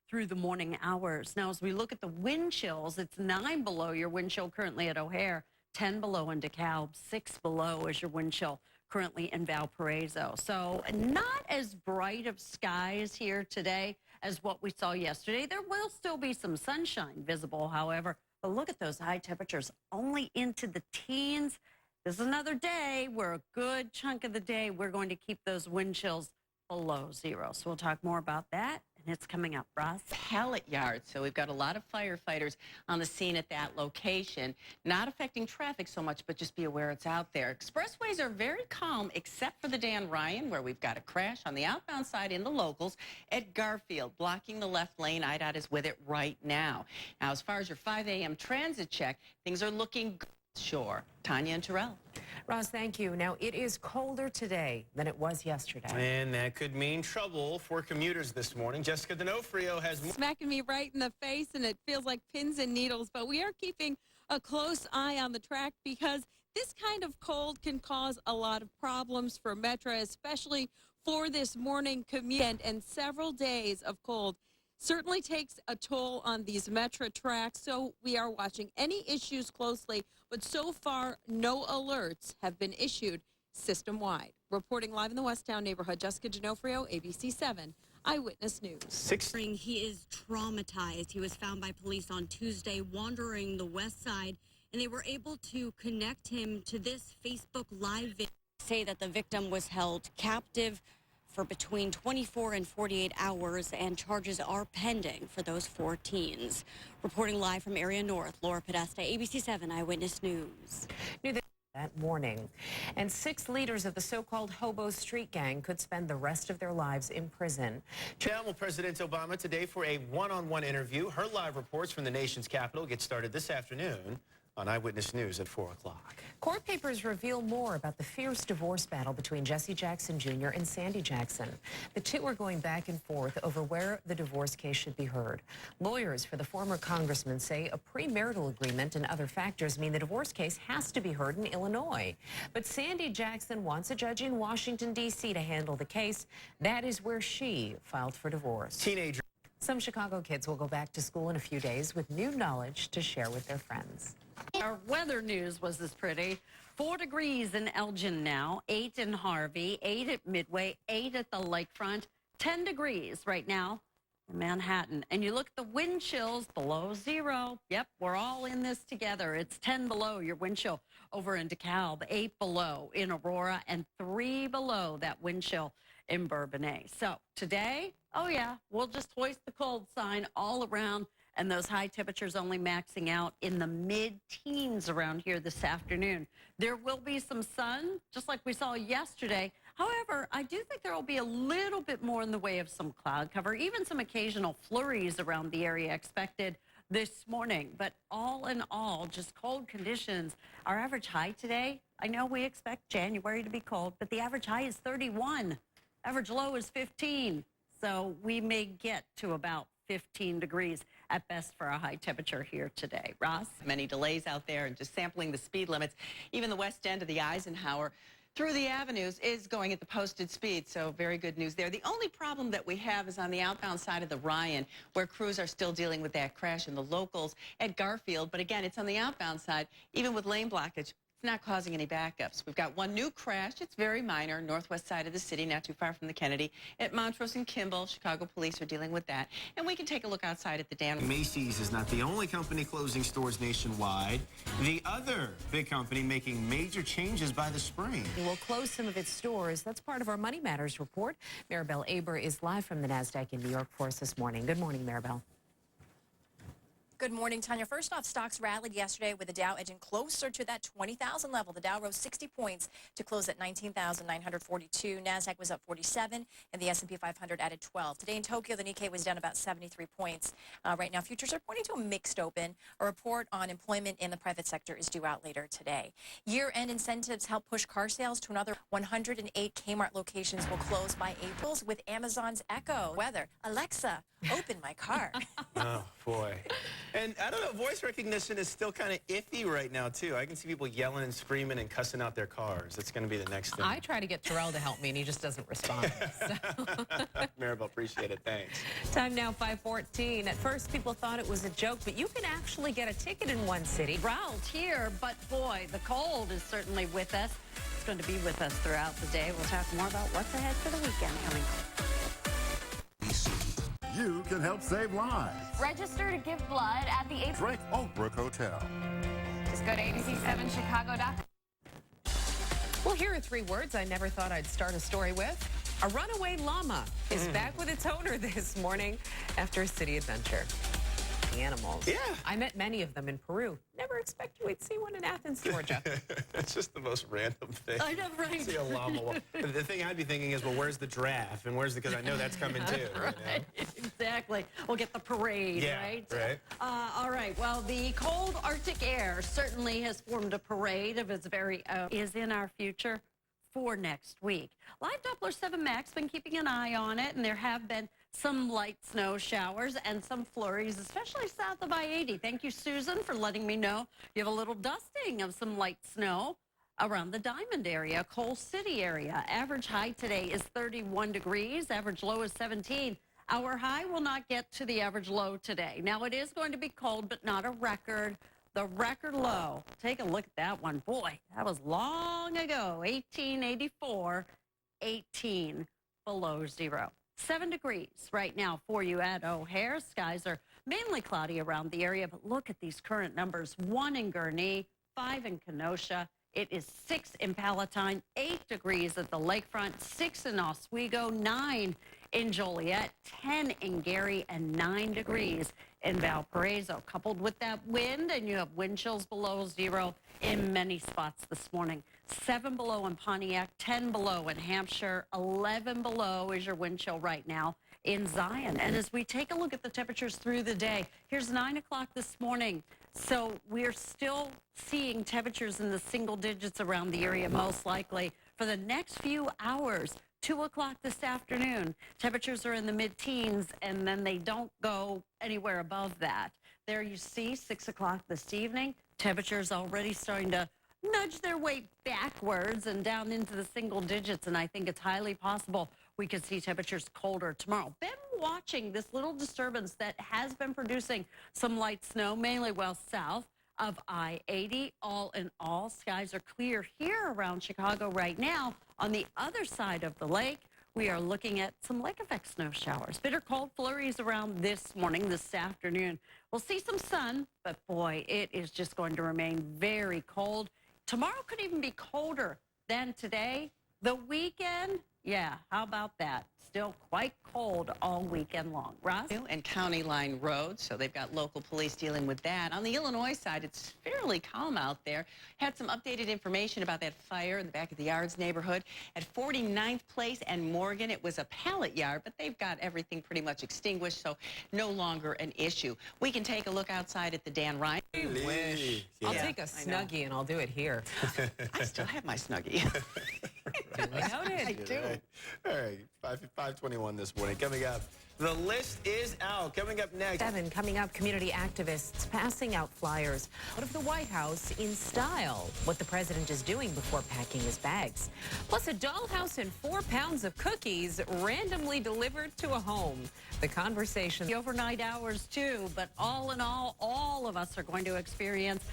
through the morning hours. Now, as we look at the wind chills, it's 9 below your wind chill currently at O'Hare, 10 below in DeKalb, 6 below is your wind chill currently in Valparaiso. So not as bright of skies here today as what we saw yesterday. There will still be some sunshine visible, however. But look at those high temperatures, only into the teens. This is another day where a good chunk of the day we're going to keep those wind chills below zero. So we'll talk more about that, and it's coming up. Ross? Pallet yard. So we've got a lot of firefighters on the scene at that location. Not affecting traffic so much, but just be aware it's out there. Expressways are very calm, except for the Dan Ryan, where we've got a crash on the outbound side in the locals at Garfield, blocking the left lane. IDOT is with it right now. Now, as far as your 5 a.m. transit check, things are looking good. Sure. Tanya and Terrell. Ross, thank you. Now, it is colder today than it was yesterday. And that could mean trouble for commuters this morning. Jessica D'Onofrio has more. Smacking me right in the face, and it feels like pins and needles. But we are keeping a close eye on the track because this kind of cold can cause a lot of problems for Metro, especially for this morning commute. And several days of cold certainly takes a toll on these Metro tracks, so we are watching any issues closely, but so far no alerts have been issued system-wide. Reporting live in the Westtown neighborhood, Jessica D'Onofrio, ABC 7 Eyewitness News. He is traumatized. He was found by police on Tuesday wandering the west side, and they were able to connect him to this Facebook Live video. Say that the victim was held captive for between 24 and 48 hours, and charges are pending for those 4 teens. Reporting live from Area North, Laura Podesta, ABC 7 Eyewitness News. That morning. And 6 leaders of the so-called hobo street gang could spend the rest of their lives in prison. Channel President Obama today for a one-on-one interview. Her live reports from the nation's capital get started this afternoon on Eyewitness News at 4 o'clock. Court papers reveal more about the fierce divorce battle between Jesse Jackson Jr. and Sandy Jackson. The two are going back and forth over where the divorce case should be heard. Lawyers for the former congressman say a premarital agreement and other factors mean the divorce case has to be heard in Illinois. But Sandy Jackson wants a judge in Washington, D.C. to handle the case. That is where she filed for divorce. Teenager. Some Chicago kids will go back to school in a few days with new knowledge to share with their friends. Our weather news was this pretty. 4 degrees in Elgin now, 8 in Harvey, 8 at Midway, 8 at the lakefront, 10 degrees right now in Manhattan. And you look at the wind chills below zero. Yep, we're all in this together. It's 10 below your wind chill over in DeKalb, 8 below in Aurora, and 3 below that wind chill in Bourbonnais. So today, oh yeah, we'll just hoist the cold sign all around, and those high temperatures only maxing out in the mid-teens around here this afternoon. There will be some sun, just like we saw yesterday. However, I do think there will be a little bit more in the way of some cloud cover, even some occasional flurries around the area expected this morning. But all in all, just cold conditions. Our average high today, I know we expect January to be cold, but the average high is 31. Average low is 15. So we may get to about 15 degrees at best for a high temperature here today. Ross? Many delays out there and just sampling the speed limits. Even the west end of the Eisenhower through the avenues is going at the posted speed, so very good news there. The only problem that we have is on the outbound side of the Ryan, where crews are still dealing with that crash in the locals at Garfield. But again, it's on the outbound side, even with lane blockage. It's not causing any backups. We've got one new crash. It's very minor, northwest side of the city, not too far from the Kennedy. At Montrose and Kimball, Chicago police are dealing with that. And we can take a look outside at the Dan. Macy's is not the only company closing stores nationwide. The other big company making major changes by the spring. It will close some of its stores. That's part of our Money Matters report. Maribel Aber is live from the NASDAQ in New York for us this morning. Good morning, Maribel. Good morning, Tanya. First off, stocks rallied yesterday with the Dow edging closer to that 20,000 level. The Dow rose 60 points to close at 19,942. NASDAQ was up 47, and the S&P 500 added 12. Today in Tokyo, the Nikkei was down about 73 points. Right now, futures are pointing to a mixed open. A report on employment in the private sector is due out later today. Year-end incentives help push car sales to another 108 Kmart locations will close by April's with Amazon's Echo. Weather, Alexa, open my car. Oh, boy. And I don't know, voice recognition is still kind of iffy right now, too. I can see people yelling and screaming and cussing out their cars. That's going to be the next thing. I try to get Terrell to help me, and he just doesn't respond. So. Maribel, appreciate it. Thanks. Time now, 5:14. At first, people thought it was a joke, but you can actually get a ticket in one city. Drought here, but boy, the cold is certainly with us. It's going to be with us throughout the day. We'll talk more about what's ahead for the weekend coming up. You can help save lives. Register to give blood at the Drake Oakbrook Hotel. Just go to abc7chicago.com. Well, here are 3 words I never thought I'd start a story with. A runaway llama is back with its owner this morning after a city adventure. The animals. Yeah. I met many of them in Peru. Never expected we'd see one in Athens, Georgia. It's just the most random thing. I know, right? See a llama. The thing I'd be thinking is, well, where's the giraffe? And where's the, because I know that's coming too. Right, exactly. We'll get the parade, Yeah, right? right. All right. Well, the cold Arctic air certainly has formed a parade of its very own. Is in our future for next week. Live Doppler 7 Max been keeping an eye on it, and there have been some light snow showers and some flurries, especially south of I-80. Thank you, Susan, for letting me know you have a little dusting of some light snow around the Diamond area, Coal City area. Average high today is 31 degrees. Average low is 17. Our high will not get to the average low today. Now, it is going to be cold, but not a record. The record low, take a look at that one. Boy, that was long ago, 1884, 18 below zero. 7 degrees right now for you at O'Hare. Skies are mainly cloudy around the area, but look at these current numbers. 1 in Gurnee, 5 in Kenosha. It is 6 in Palatine, 8 degrees at the lakefront, 6 in Oswego, 9 in Joliet, 10 in Gary, and 9 degrees in Valparaiso. Coupled with that wind, and you have wind chills below zero in many spots this morning. 7 below in Pontiac, 10 below in Hampshire, 11 below is your wind chill right now in Zion. And as we take a look at the temperatures through the day, here's 9 o'clock this morning. So we're still seeing temperatures in the single digits around the area, most likely for the next few hours. 2 o'clock this afternoon, temperatures are in the mid-teens, and then they don't go anywhere above that. There you see 6 o'clock this evening, temperatures already starting to nudge their way backwards and down into the single digits, and I think it's highly possible we could see temperatures colder tomorrow. Been watching this little disturbance that has been producing some light snow, mainly well south of I-80. All in all, skies are clear here around Chicago right now. On the other side of the lake, we are looking at some lake effect snow showers. Bitter cold flurries around this morning, this afternoon. We'll see some sun, but boy, it is just going to remain very cold. Tomorrow could even be colder than today. The weekend, yeah, how about that? Still quite cold all weekend long. Ross? And County Line Road, so they've got local police dealing with that. On the Illinois side, it's fairly calm out there. Had some updated information about that fire in the back of the Yards neighborhood. At 49th Place and Morgan, it was a pallet yard, but they've got everything pretty much extinguished, so no longer an issue. We can take a look outside at the Dan Ryan. Wish. I'll Yeah. take a Snuggie and I'll do it here. I still have my Snuggie. Noted. I do. All right, 5:21 this morning. Coming up, the list is out. Coming up next. 7 coming up, community activists passing out flyers out of the White House in style. What the president is doing before packing his bags. Plus a dollhouse and 4 pounds of cookies randomly delivered to a home. The conversation. The overnight hours too, but all in all of us are going to experience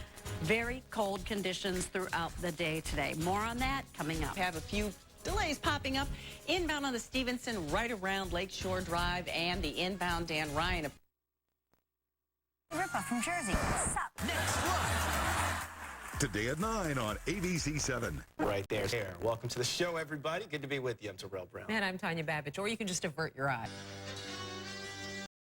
very cold conditions throughout the day today. More on that coming up. We have a few delays popping up inbound on the Stevenson, right around Lakeshore Drive, and the inbound Dan Ryan. Ripa from Jersey. What's up? Today at 9 on ABC 7. Right there. Welcome to the show, everybody. Good to be with you. I'm Terrell Brown. And I'm Tanya Babich, or you can just avert your eye.